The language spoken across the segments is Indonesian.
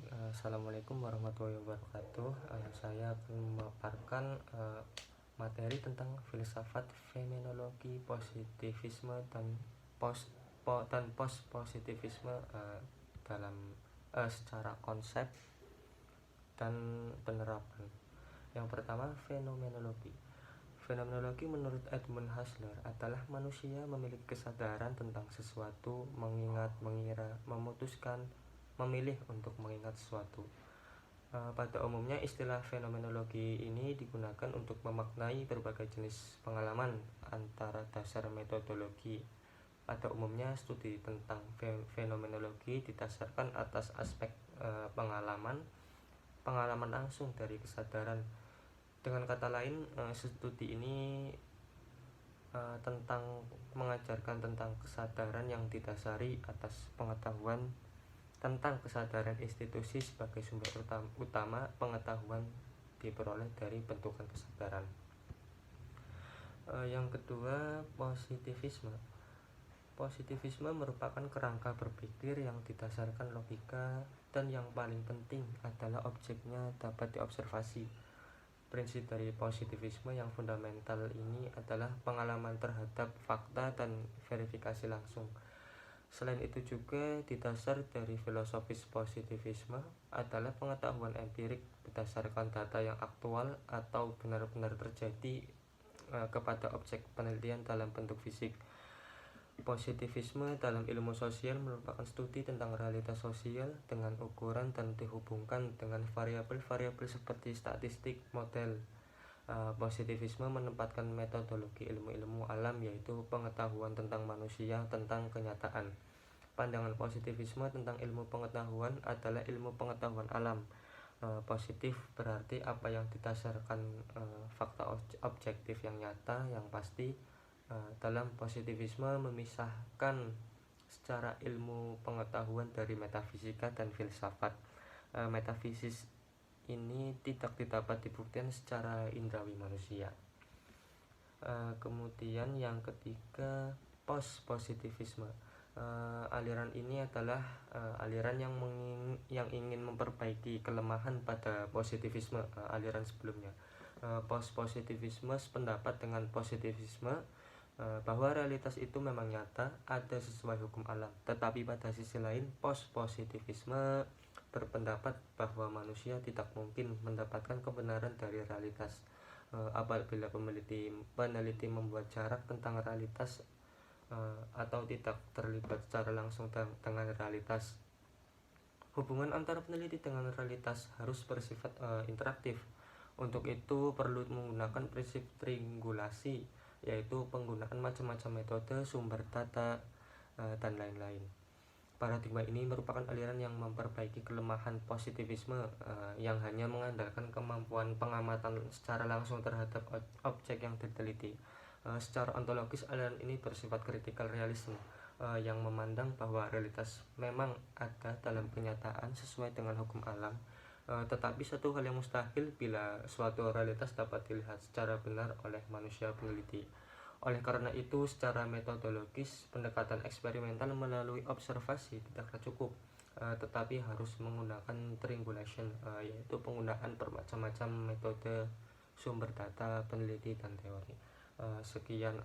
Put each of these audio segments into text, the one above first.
Assalamualaikum warahmatullahi wabarakatuh. Saya akan memaparkan materi tentang filsafat fenomenologi positivisme dan post positivisme dalam secara konsep dan penerapan. Yang pertama, fenomenologi. Fenomenologi menurut Edmund Husserl adalah manusia memiliki kesadaran tentang sesuatu, mengingat, mengira, memutuskan, memilih untuk mengingat sesuatu. Pada umumnya istilah fenomenologi ini digunakan untuk memaknai berbagai jenis pengalaman antara dasar metodologi. Pada umumnya studi tentang fenomenologi didasarkan atas aspek pengalaman langsung dari kesadaran. Dengan kata lain, studi ini mengajarkan tentang kesadaran yang didasari atas pengetahuan tentang kesadaran institusi sebagai sumber utama pengetahuan diperoleh dari bentukan kesadaran. Yang kedua, positivisme. Positivisme merupakan kerangka berpikir yang didasarkan logika dan yang paling penting adalah objeknya dapat diobservasi. Prinsip dari positivisme yang fundamental ini adalah pengalaman terhadap fakta dan verifikasi langsung. Selain itu juga didasar dari filosofis positivisme adalah pengetahuan empirik berdasarkan data yang aktual atau benar-benar terjadi kepada objek penelitian dalam bentuk fisik. Positivisme dalam ilmu sosial merupakan studi tentang realitas sosial dengan ukuran dan dihubungkan dengan variabel-variabel seperti statistik, model. Positivisme menempatkan metodologi ilmu-ilmu alam, yaitu pengetahuan tentang manusia, tentang kenyataan. Pandangan positivisme tentang ilmu pengetahuan adalah ilmu pengetahuan alam. Positif berarti apa yang didasarkan fakta objektif yang nyata, yang pasti. Dalam positivisme memisahkan secara ilmu pengetahuan dari metafisika dan filsafat. Metafisis ini tidak dapat dibuktikan secara indrawi manusia. Kemudian yang ketiga, post positivisme. Aliran ini adalah aliran yang ingin memperbaiki kelemahan pada positivisme, aliran sebelumnya. Post positivisme sependapat dengan positivisme bahwa realitas itu memang nyata, ada sesuai hukum alam. Tetapi pada sisi lain, post positivisme berpendapat bahwa manusia tidak mungkin mendapatkan kebenaran dari realitas apabila peneliti membuat jarak tentang realitas atau tidak terlibat secara langsung dengan realitas. Hubungan antara peneliti dengan realitas harus bersifat interaktif. Untuk itu perlu menggunakan prinsip triangulasi, yaitu penggunaan macam-macam metode, sumber data, dan lain-lain. Paradigma ini merupakan aliran yang memperbaiki kelemahan positivisme yang hanya mengandalkan kemampuan pengamatan secara langsung terhadap objek yang diteliti. Secara ontologis, aliran ini bersifat kritikal realisme yang memandang bahwa realitas memang ada dalam kenyataan sesuai dengan hukum alam, tetapi satu hal yang mustahil bila suatu realitas dapat dilihat secara benar oleh manusia peneliti. Oleh karena itu, secara metodologis, pendekatan eksperimental melalui observasi tidaklah cukup, tetapi harus menggunakan triangulation, yaitu penggunaan bermacam-macam metode, sumber data, peneliti, dan teori. Sekian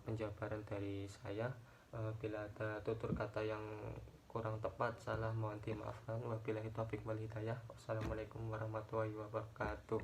penjabaran dari saya. Bila ada tutur kata yang kurang tepat, salah, mohon dimaafkan. Wabillahi taufiq wal hidayah. Wassalamualaikum warahmatullahi wabarakatuh.